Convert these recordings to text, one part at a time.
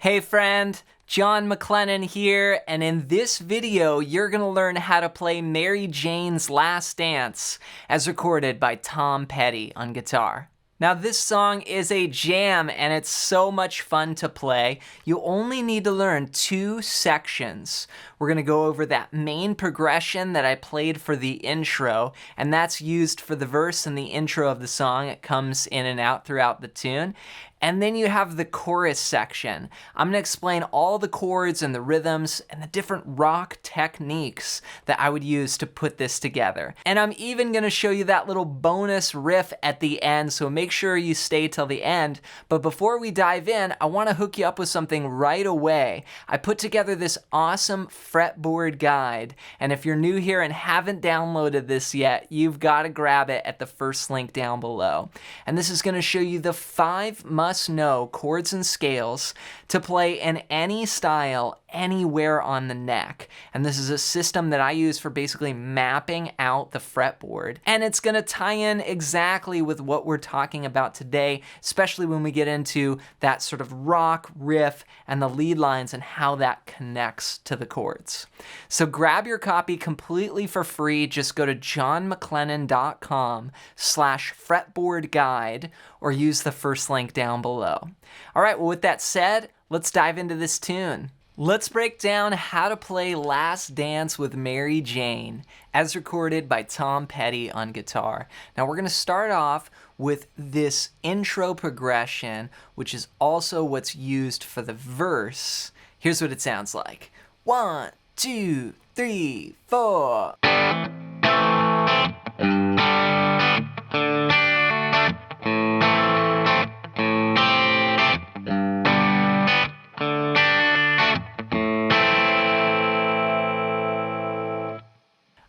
Hey friend, John MacLennan here, and in this video you're going to learn how to play Mary Jane's Last Dance as recorded by Tom Petty on guitar. Now this song is a jam and it's so much fun to play. You only need to learn 2 sections. We're going to go over that main progression that I played for the intro, and that's used for the verse and the intro of the song. It comes in and out throughout the tune. And then you have the chorus section. I'm going to explain all the chords and the rhythms and the different rock techniques that I would use to put this together. And I'm even going to show you that little bonus riff at the end, so make sure you stay till the end. But before we dive in, I want to hook you up with something right away. I put together this awesome fretboard guide, and if you're new here and haven't downloaded this yet, you've got to grab it at the first link down below. And this is going to show you the 5 must-know chords and scales to play in any style, anywhere on the neck. And this is a system that I use for basically mapping out the fretboard. And it's going to tie in exactly with what we're talking about today, especially when we get into that sort of rock riff and the lead lines and how that connects to the chords. So grab your copy completely for free. Just go to johnmaclennan.com/fretboard guide or use the first link down below. All right, well, with that said, let's dive into this tune. Let's break down how to play Last Dance with Mary Jane as recorded by Tom Petty on guitar. Now we're going to start off with this intro progression, which is also what's used for the verse. Here's what it sounds like. 1, 2, 3, 4.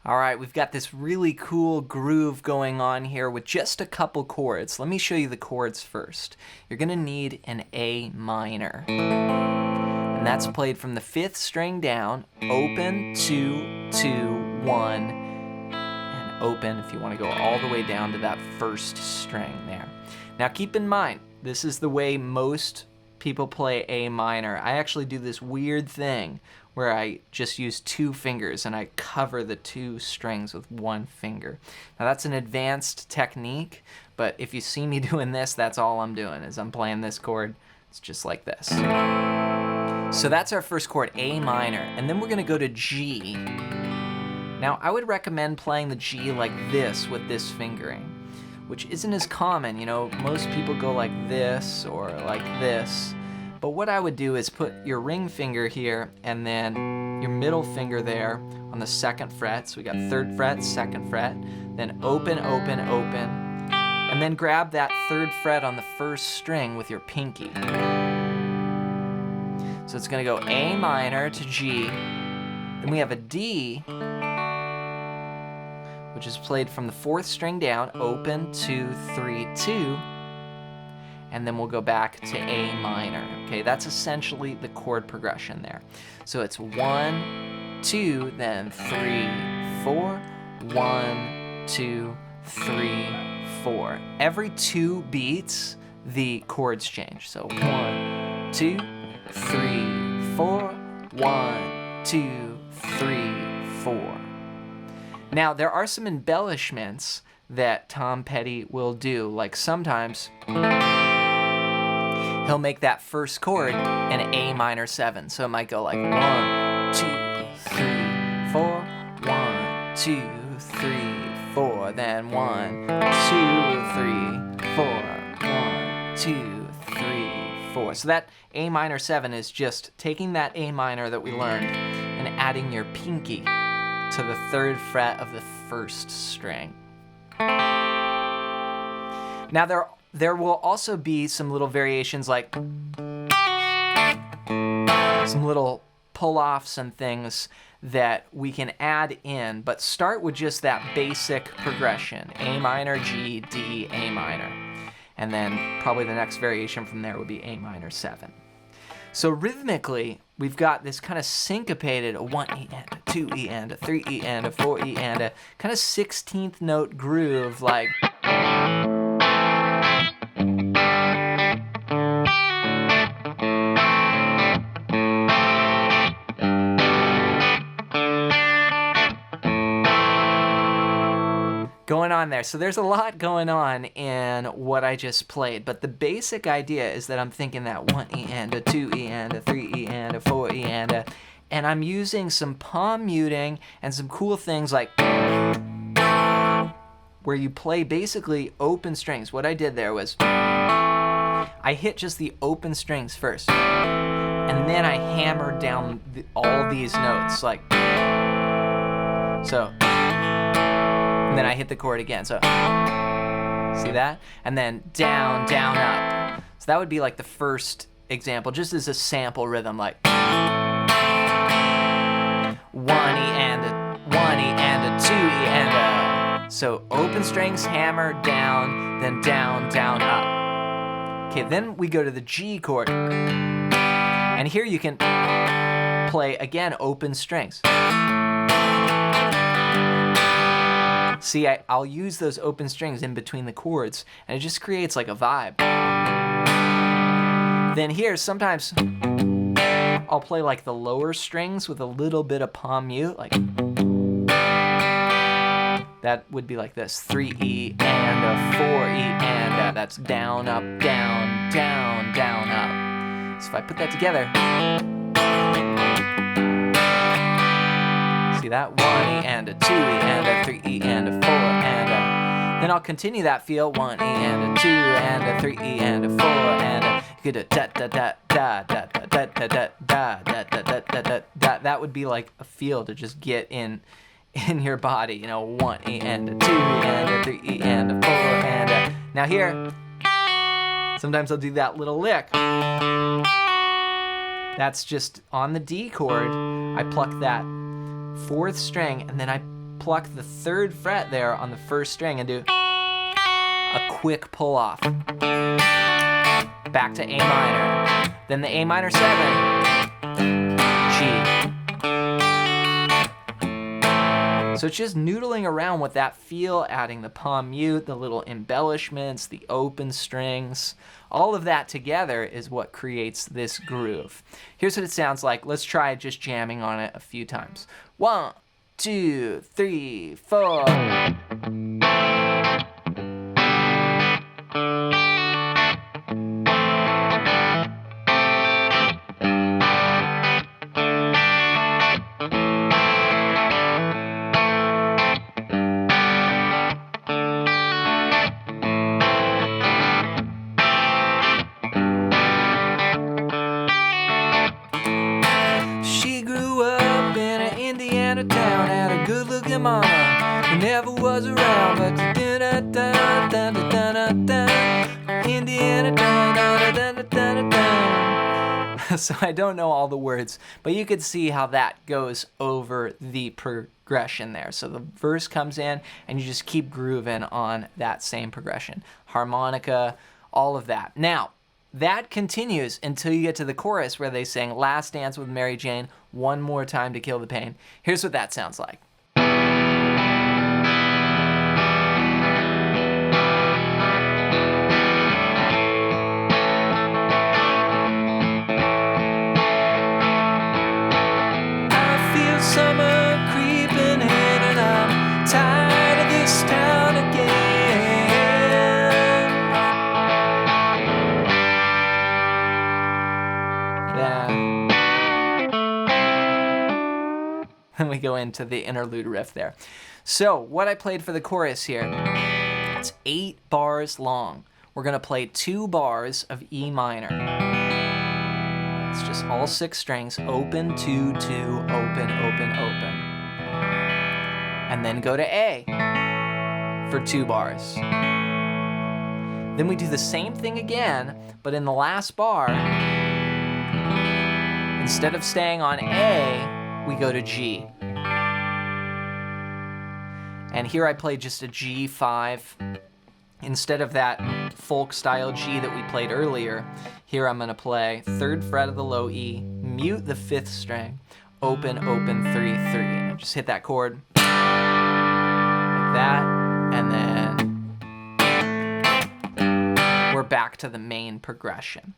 All right, we've got this really cool groove going on here with just a couple chords. Let me show you the chords first. You're going to need an A minor, and that's played from the 5th string down, open, 2, 2, 1, and open if you want to go all the way down to that 1st string there. Now keep in mind, this is the way most people play A minor. I actually do this weird thing where I just use 2 fingers and I cover the 2 strings with 1 finger. Now that's an advanced technique, but if you see me doing this, that's all I'm doing is I'm playing this chord. It's just like this. So that's our first chord, A minor, and then we're gonna go to G. Now I would recommend playing the G like this with this fingering, which isn't as common. You know, most people go like this or like this. But what I would do is put your ring finger here and then your middle finger there on the 2nd fret. So we got 3rd fret, 2nd fret, then open, open, open, and then grab that 3rd fret on the 1st string with your pinky. So it's gonna go A minor to G. Then we have a D, which is played from the 4th string down, open, 2, 3, 2. And then we'll go back to A minor. Okay, that's essentially the chord progression there. So it's 1, 2, then 3, 4, 1, 2, 3, 4. Every 2 beats, the chords change. So 1, 2, 3, 4, 1, 2, 3, 4. Now there are some embellishments that Tom Petty will do, like sometimes he'll make that first chord an A minor 7. So it might go like 1, 2, 3, 4, 1, 2, 3, 4, then 1, 2, 3, 4, 1, 2, 3, 4. So that A minor 7 is just taking that A minor that we learned and adding your pinky to the 3rd fret of the 1st string. Now there will also be some little variations, like some little pull-offs and things that we can add in, but start with just that basic progression, A minor, G, D, A minor. And then probably the next variation from there would be A minor 7. So rhythmically, we've got this kind of syncopated 1 E and a 2 E and a 3 E and a 4 E and a kind of 16th note groove, like on there. So there's a lot going on in what I just played, but the basic idea is that I'm thinking that 1E and a 2E and a 3E and a 4E and I'm using some palm muting and some cool things like where you play basically open strings. What I did there was I hit just the open strings first, and then I hammered down all these notes, like so. And then I hit the chord again, so see that? And then down, down, up. So that would be like the first example, just as a sample rhythm, like 1E and a 1E and a 2E and a. So open strings, hammer, down, then down, down, up. Okay, then we go to the G chord. And here you can play, again, open strings. See, I'll use those open strings in between the chords, and it just creates like a vibe. Then here, sometimes I'll play like the lower strings with a little bit of palm mute, like that would be like this, 3E and a 4E and a, that's down, up, down, down, down, up. So if I put that together, see that? 1E and a 2E and a 3E and a 4 and a. Then I'll continue that feel, 1E and a 2 and a 3E and a 4 and a. Da da da da da da da da da da da da da da da. That would be like a feel to just get in your body, you know, 1E and a 2E and a 3E and a 4 and a. Now here, sometimes I'll do that little lick. That's just on the D chord. I pluck that 4th string, and then I pluck the 3rd fret there on the 1st string and do a quick pull off. Back to A minor. Then the A minor 7, G. So it's just noodling around with that feel, adding the palm mute, the little embellishments, the open strings. All of that together is what creates this groove. Here's what it sounds like. Let's try just jamming on it a few times. 1, 2, 3, 4. Town had a good looking mama who never was around, but Indiana. So I don't know all the words, but you could see how that goes over the progression there. So the verse comes in and you just keep grooving on that same progression. Harmonica, all of that. Now, that continues until you get to the chorus where they sing Last Dance with Mary Jane, one more time to kill the pain. Here's what that sounds like. I feel summer creeping in and I'm tired of this town again. Then we go into the interlude riff there. So what I played for the chorus here, it's 8 bars long. We're gonna play 2 bars of E minor. It's just all 6 strings, open, 2, 2, open, open, open. And then go to A for 2 bars. Then we do the same thing again, but in the last bar, instead of staying on A, we go to G. And here I play just a G5. Instead of that folk style G that we played earlier, here I'm gonna play 3rd fret of the low E, mute the 5th string, open, open, 3, 3. And I just hit that chord like that, and then we're back to the main progression.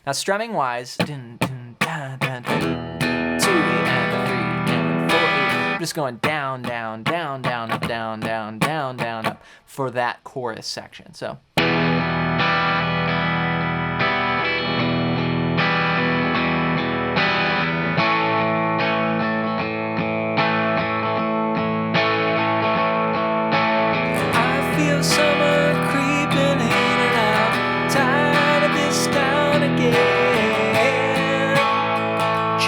Now strumming wise, dun, dun, dun, dun, dun, 2 and 3 and 4. I'm just going down, down, down, down, up, down, down, down, down, up. for that chorus section. So. Summer creeping in and out, tired of this town again. G.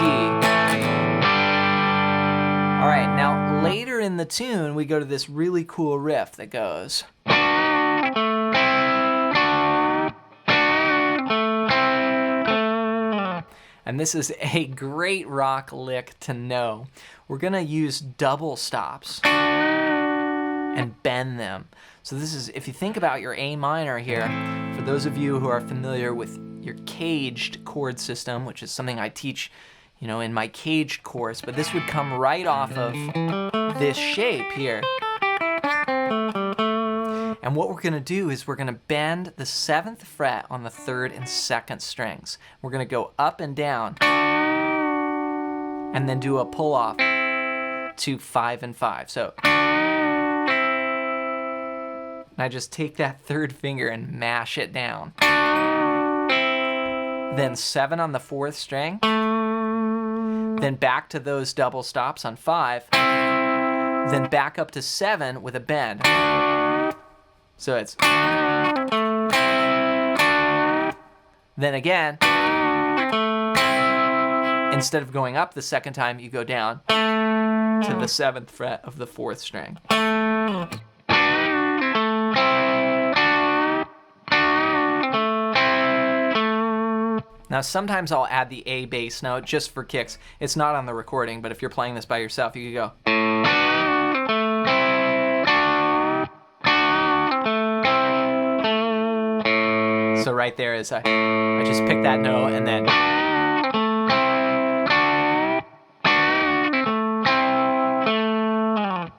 All right, now later in the tune, we go to this really cool riff that goes. And this is a great rock lick to know. We're gonna use double stops and bend them. So this is, if you think about your A minor here, for those of you who are familiar with your caged chord system, which is something I teach, you know, in my caged course, but this would come right off of this shape here. And what we're gonna do is we're gonna bend the 7th fret on the 3rd and 2nd strings. We're gonna go up and down, and then do a pull off to 5 and 5. So. And I just take that 3rd finger and mash it down. Then 7 on the 4th string. Then back to those double stops on 5. Then back up to 7 with a bend. So it's. Then again, instead of going up the 2nd time, you go down to the 7th fret of the 4th string. Now sometimes I'll add the A bass note just for kicks. It's not on the recording, but if you're playing this by yourself, you could go. So right there is I just pick that note and then.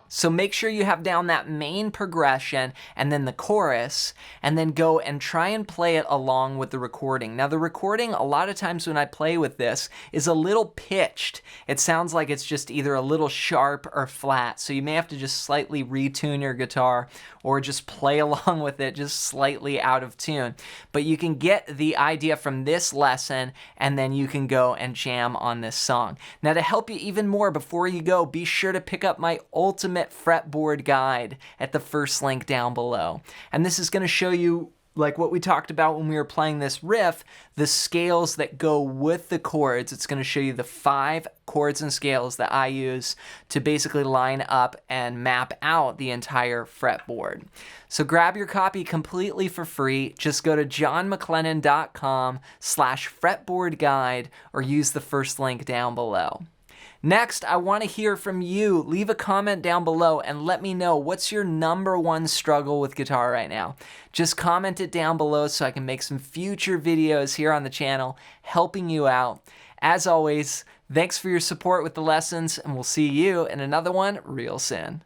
So make sure you have down that main progression and then the chorus, and then go and try and play it along with the recording. Now the recording, a lot of times when I play with this, is a little pitched. It sounds like it's just either a little sharp or flat, so you may have to just slightly retune your guitar or just play along with it just slightly out of tune. But you can get the idea from this lesson, and then you can go and jam on this song. Now to help you even more before you go, be sure to pick up my ultimate fretboard guide at the first link down below. And this is going to show you, like what we talked about when we were playing this riff, the scales that go with the chords. It's going to show you the 5 chords and scales that I use to basically line up and map out the entire fretboard. So grab your copy completely for free. Just go to johnmaclennan.com/fretboard guide or use the first link down below. Next, I want to hear from you. Leave a comment down below and let me know what's your #1 struggle with guitar right now. Just comment it down below so I can make some future videos here on the channel helping you out. As always, thanks for your support with the lessons, and we'll see you in another one real soon.